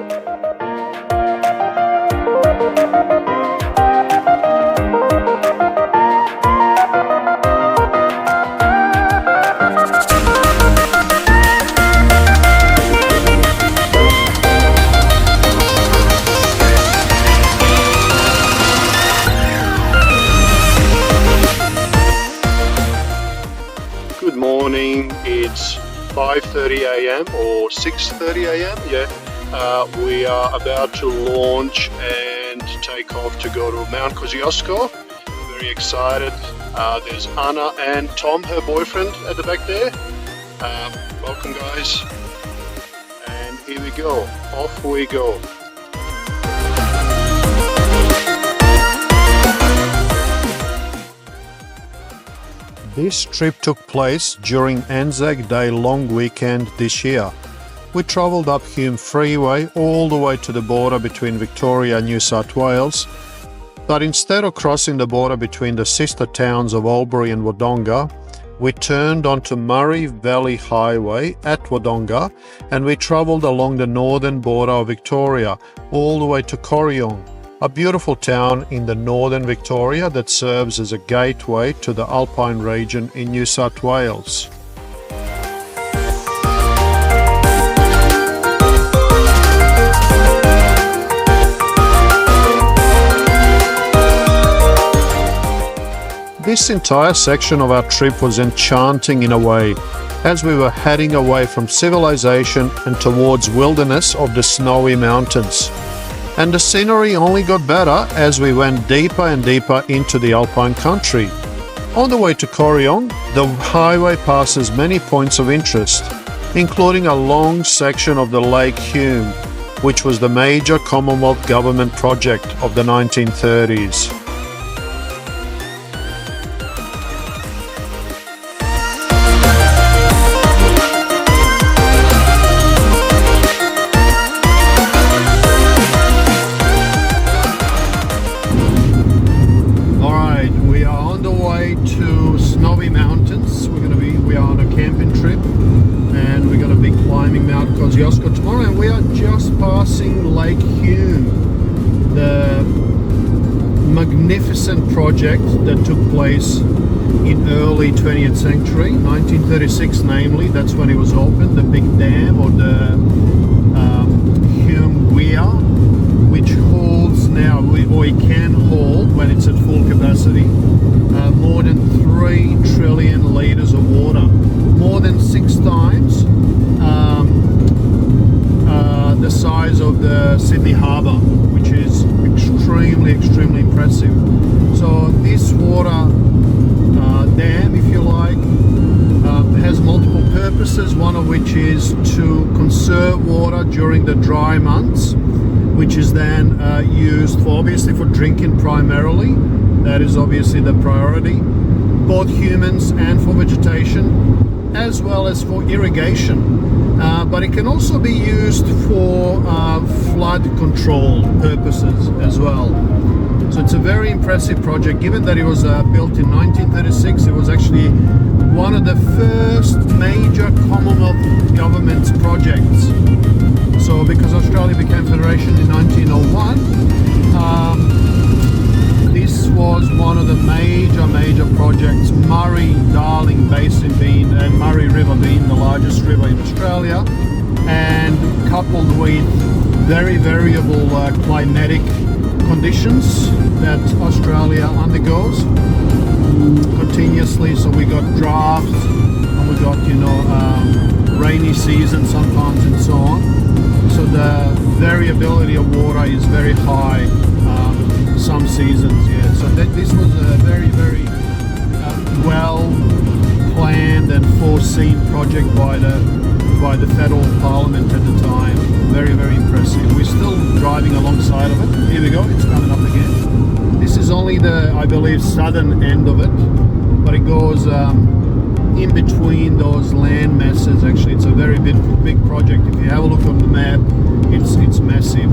Good morning, it's 5:30 a.m. or 6:30 a.m. We are about to launch and take off to go to Mount Kosciuoszko. Very excited. There's Anna and Tom, her boyfriend, at the back there. Welcome guys. And here we go, off we go. This trip took place during ANZAC Day long weekend this year. We travelled up Hume Freeway all the way to the border between Victoria and New South Wales, but instead of crossing the border between the sister towns of Albury and Wodonga, we turned onto Murray Valley Highway at Wodonga and we travelled along the northern border of Victoria all the way to Corryong, a beautiful town in the northern Victoria that serves as a gateway to the Alpine region in New South Wales. This entire section of our trip was enchanting in a way, as we were heading away from civilization and towards wilderness of the snowy mountains. And the scenery only got better as we went deeper and deeper into the Alpine country. On the way to Corryong, the highway passes many points of interest, including a long section of the Lake Hume, which was the major Commonwealth government project of the 1930s. To snowy mountains. We are on a camping trip and we're going to be climbing Mount Kosciuoszko tomorrow, and we are just passing Lake Hume, the magnificent project that took place in early 20th century, 1936 namely. That's when it was opened, the big dam, or the Hume Weir, which holds now, or it can hold when it's at full capacity, more than 3 trillion litres of water, more than 6 times the size of the Sydney Harbour, which is extremely impressive. So this water dam, if you like, has multiple purposes, one of which is to conserve water during the dry months, which is then used for, obviously, for drinking primarily. That is obviously the priority, both humans and for vegetation, as well as for irrigation. But it can also be used for flood control purposes as well. So it's a very impressive project. Given that it was built in 1936, it was actually one of the first major Commonwealth government projects. So because Australia became federation in 1901, this was one of the major projects, Murray-Darling Basin being, and Murray River being the largest river in Australia, and coupled with very variable climatic conditions that Australia undergoes continuously. So we got drought, and we got, rainy season sometimes and so on. So the variability of water is very high some seasons, yeah. So this was a very well planned and foreseen project by the federal parliament at the time. Very impressive. We're still driving alongside of it. Here we go, it's coming up again. This is only the, I believe, southern end of it, but it goes in between those land masses. Actually, it's a very big project. If you have a look on the map, it's massive.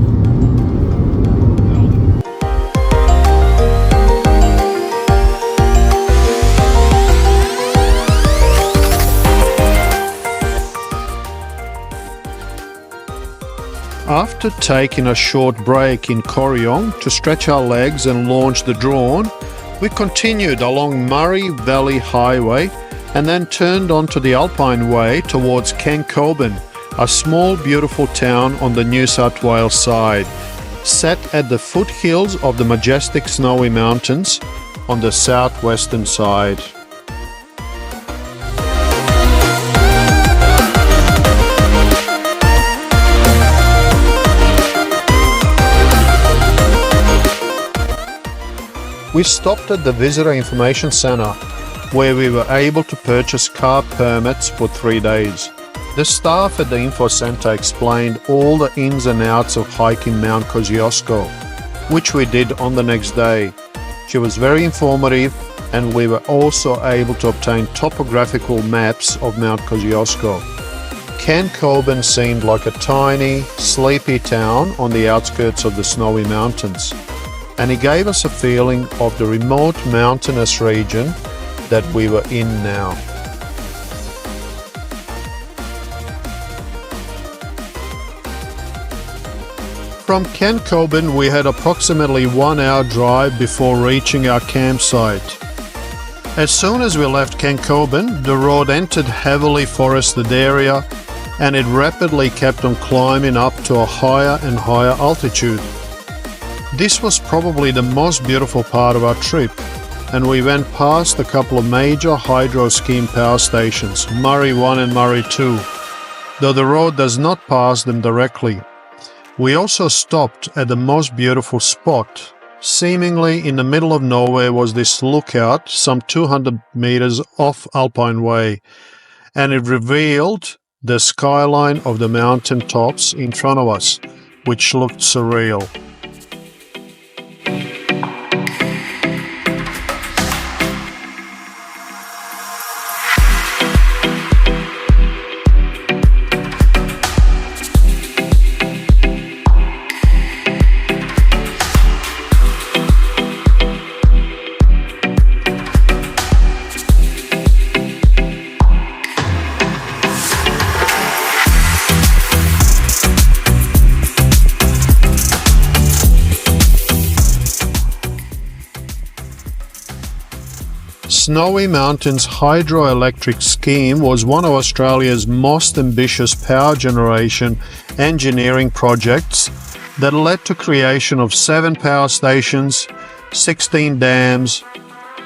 After taking a short break in Corryong to stretch our legs and launch the drone, we continued along Murray Valley Highway and then turned onto the Alpine Way towards Khancoban, a small beautiful town on the New South Wales side, set at the foothills of the majestic Snowy Mountains on the southwestern side. We stopped at the Visitor Information Centre, where we were able to purchase car permits for 3 days. The staff at the info centre explained all the ins and outs of hiking Mount Kosciuoszko, which we did on the next day. She was very informative, and we were also able to obtain topographical maps of Mount Kosciuoszko. Khancoban seemed like a tiny, sleepy town on the outskirts of the Snowy Mountains, and it gave us a feeling of the remote mountainous region that we were in now. From Khancoban, we had approximately 1 hour drive before reaching our campsite. As soon as we left Khancoban, the road entered heavily forested area, and it rapidly kept on climbing up to a higher and higher altitude. This was probably the most beautiful part of our trip, and we went past a couple of major hydro scheme power stations, Murray 1 and Murray 2, though the road does not pass them directly. We also stopped at the most beautiful spot. Seemingly in the middle of nowhere was this lookout some 200 meters off Alpine Way, and it revealed the skyline of the mountain tops in front of us, which looked surreal. Snowy Mountains hydroelectric scheme was one of Australia's most ambitious power generation engineering projects that led to creation of 7 power stations, 16 dams,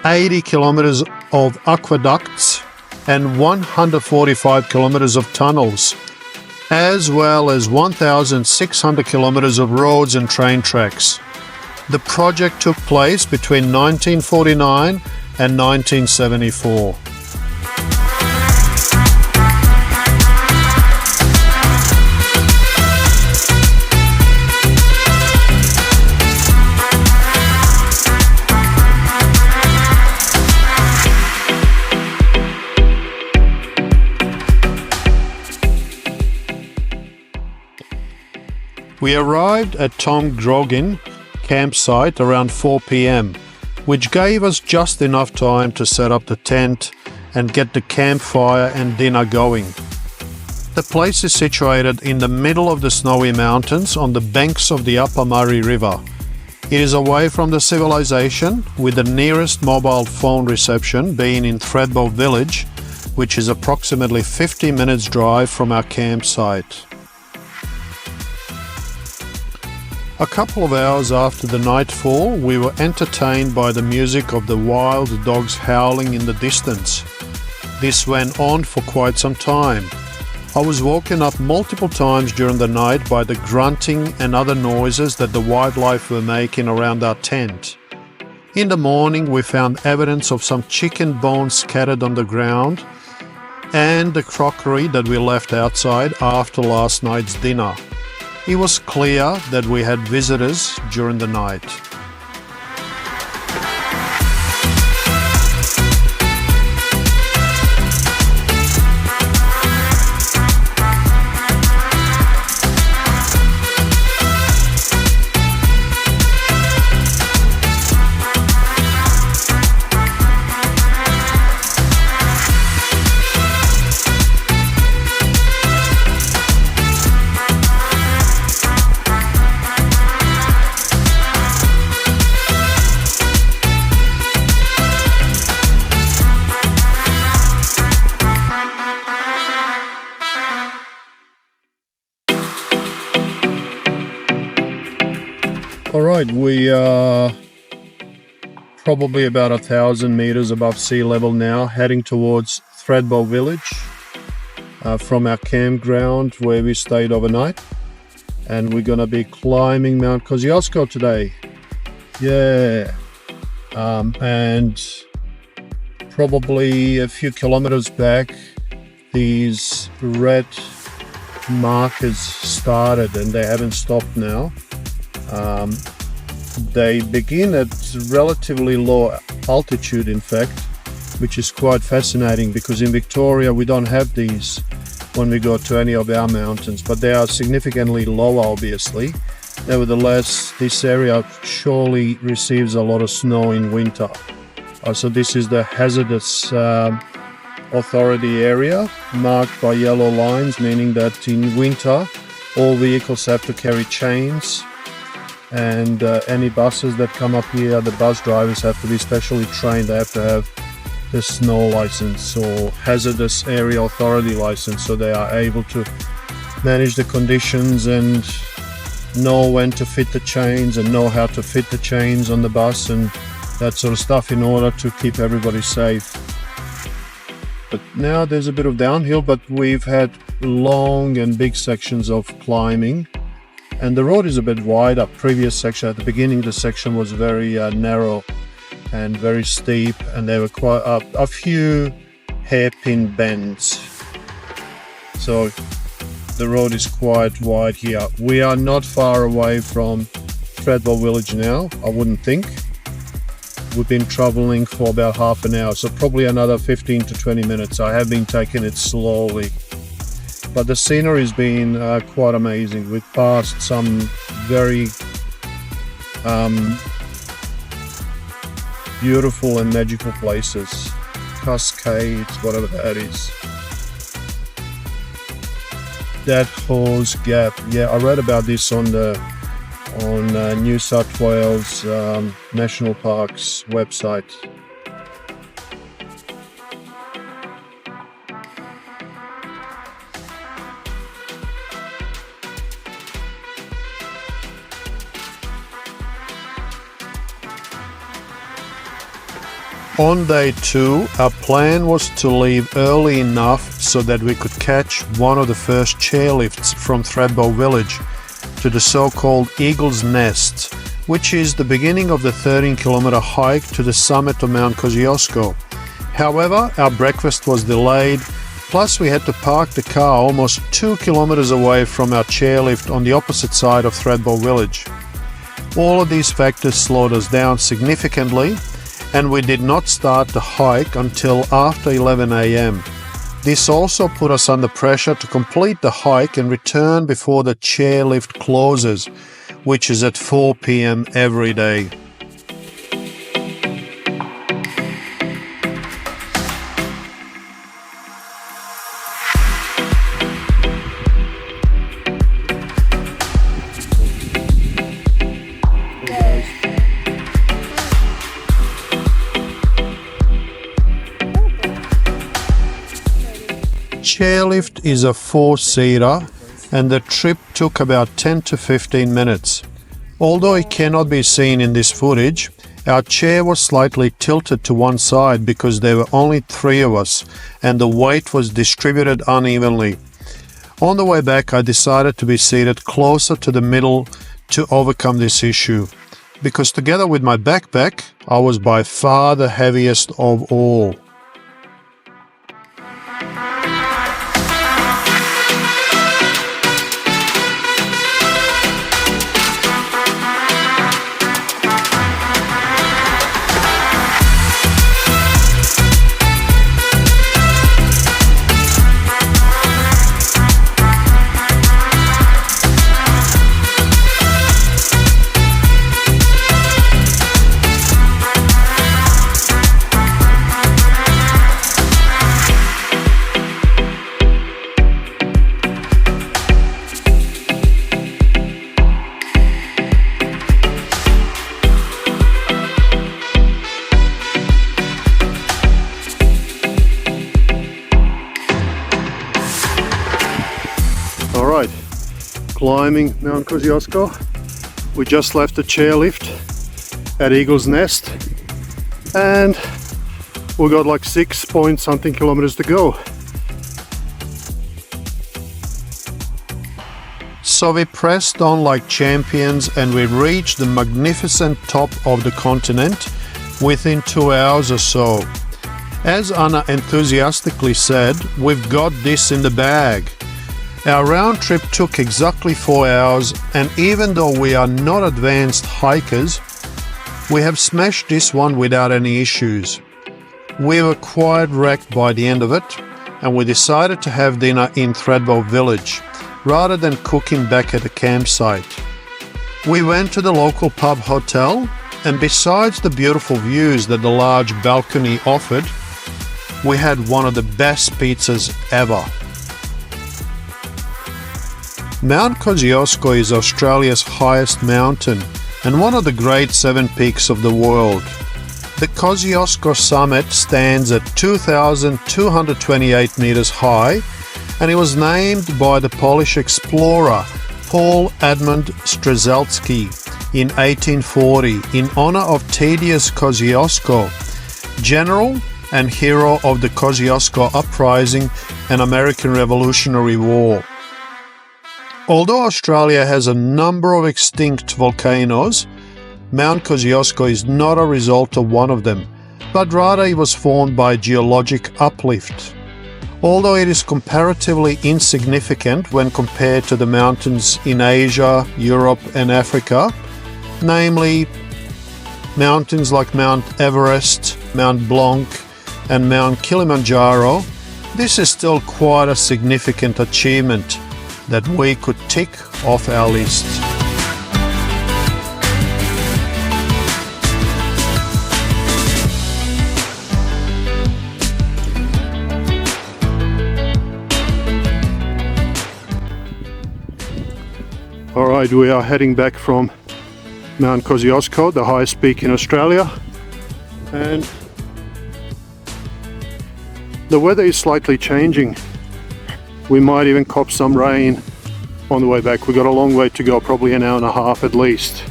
80 kilometres of aqueducts and 145 kilometres of tunnels, as well as 1,600 kilometres of roads and train tracks. The project took place between 1949 and 1974. We arrived at Tom Groggin campsite around 4 p.m, which gave us just enough time to set up the tent and get the campfire and dinner going. The place is situated in the middle of the Snowy Mountains on the banks of the Upper Murray River. It is away from the civilization, with the nearest mobile phone reception being in Thredbo village, which is approximately 50 minutes drive from our campsite. A couple of hours after the nightfall, we were entertained by the music of the wild dogs howling in the distance. This went on for quite some time. I was woken up multiple times during the night by the grunting and other noises that the wildlife were making around our tent. In the morning, we found evidence of some chicken bones scattered on the ground and the crockery that we left outside after last night's dinner. It was clear that we had visitors during the night. All right, we are probably about 1,000 meters above sea level now, heading towards Threadbow Village from our campground where we stayed overnight. And we're gonna be climbing Mount Kosciuoszko today. Yeah. And probably a few kilometers back, these red markers started and they haven't stopped now. They begin at relatively low altitude, in fact, which is quite fascinating because in Victoria we don't have these when we go to any of our mountains, but they are significantly lower, obviously. Nevertheless, this area surely receives a lot of snow in winter. So this is the hazardous authority area marked by yellow lines, meaning that in winter all vehicles have to carry chains, and any buses that come up here, the bus drivers have to be specially trained. They have to have the snow license or hazardous area authority license, so they are able to manage the conditions and know when to fit the chains and know how to fit the chains on the bus and that sort of stuff in order to keep everybody safe. But now there's a bit of downhill, but we've had long and big sections of climbing. And the road is a bit wider. Previous section, at the beginning, the section was very narrow and very steep, and there were quite a few hairpin bends. So the road is quite wide here. We are not far away from Threadbow Village now, I wouldn't think. We've been traveling for about half an hour, so probably another 15 to 20 minutes. I have been taking it slowly. But the scenery has been quite amazing. We've passed some very beautiful and magical places, cascades, whatever that is. That Hose Gap, yeah, I read about this on New South Wales National Parks website. On day 2, our plan was to leave early enough so that we could catch one of the first chairlifts from Threadbow Village to the so-called Eagle's Nest, which is the beginning of the 13-kilometer hike to the summit of Mount Kosciuoszko. However, our breakfast was delayed, plus we had to park the car almost 2 kilometers away from our chairlift on the opposite side of Threadbow Village. All of these factors slowed us down significantly, and we did not start the hike until after 11 a.m. This also put us under pressure to complete the hike and return before the chairlift closes, which is at 4 p.m. every day. Chairlift is a 4-seater and the trip took about 10 to 15 minutes. Although it cannot be seen in this footage, our chair was slightly tilted to one side because there were only 3 of us and the weight was distributed unevenly. On the way back, I decided to be seated closer to the middle to overcome this issue, because together with my backpack, I was by far the heaviest of all. Alright, climbing Mount Kosciuoszko. We just left the chairlift at Eagle's Nest and we got like 6 point something kilometers to go. So we pressed on like champions and we reached the magnificent top of the continent within 2 hours or so. As Anna enthusiastically said, we've got this in the bag. Our round trip took exactly 4 hours, and even though we are not advanced hikers, we have smashed this one without any issues. We were quite wrecked by the end of it, and we decided to have dinner in Thredbo village, rather than cooking back at the campsite. We went to the local pub hotel, and besides the beautiful views that the large balcony offered, we had one of the best pizzas ever. Mount Kosciuoszko is Australia's highest mountain and one of the great 7 peaks of the world. The Kosciuoszko summit stands at 2,228 meters high, and it was named by the Polish explorer Paul Edmund Strzelecki in 1840 in honor of Tadeusz Kosciuszko, general and hero of the Kosciuszko Uprising and American Revolutionary War. Although Australia has a number of extinct volcanoes, Mount Kosciuszko is not a result of one of them, but rather it was formed by geologic uplift. Although it is comparatively insignificant when compared to the mountains in Asia, Europe and Africa, namely mountains like Mount Everest, Mount Blanc and Mount Kilimanjaro, this is still quite a significant achievement that we could tick off our list. Alright, we are heading back from Mount Kosciuszko, the highest peak in Australia, and the weather is slightly changing. We might even cop some rain on the way back. We've got a long way to go, probably an hour and a half at least,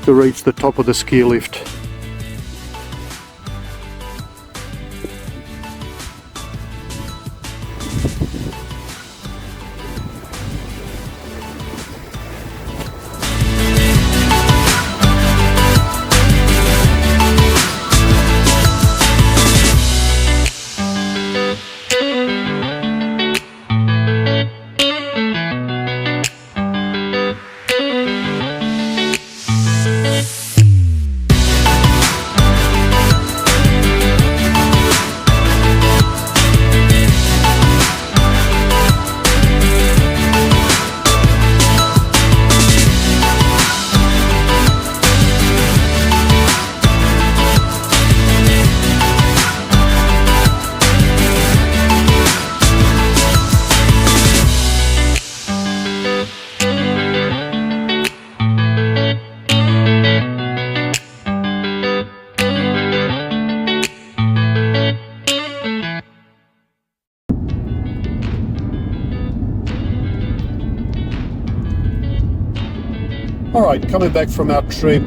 to reach the top of the ski lift. Alright, coming back from our trip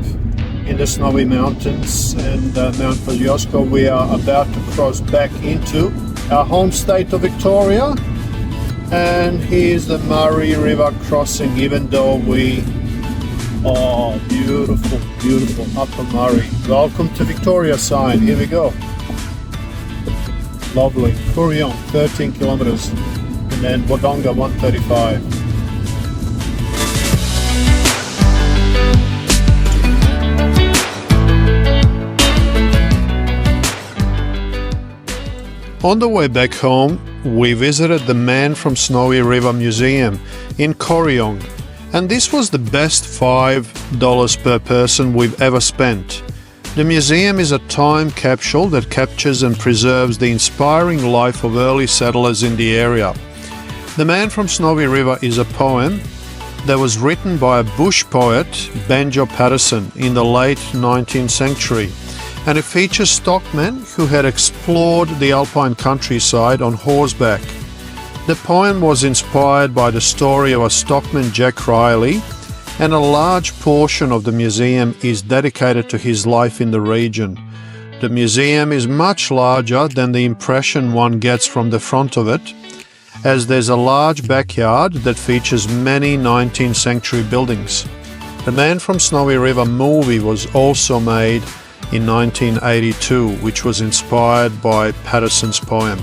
in the snowy mountains and Mount Kosciuszko, we are about to cross back into our home state of Victoria, and here's the Murray River crossing. Even though beautiful, beautiful Upper Murray. Welcome to Victoria sign, here we go. Lovely. Corryong 13 kilometers, and then Wodonga 135. On the way back home, we visited the Man from Snowy River Museum in Corryong, and this was the best $5 per person we've ever spent. The museum is a time capsule that captures and preserves the inspiring life of early settlers in the area. The Man from Snowy River is a poem that was written by a bush poet, Banjo Patterson, in the late 19th century. And it features stockmen who had explored the alpine countryside on horseback. The poem was inspired by the story of a stockman, Jack Riley, and a large portion of the museum is dedicated to his life in the region. The museum is much larger than the impression one gets from the front of it, as there's a large backyard that features many 19th century buildings. The Man from Snowy River movie was also made in 1982, which was inspired by Patterson's poem.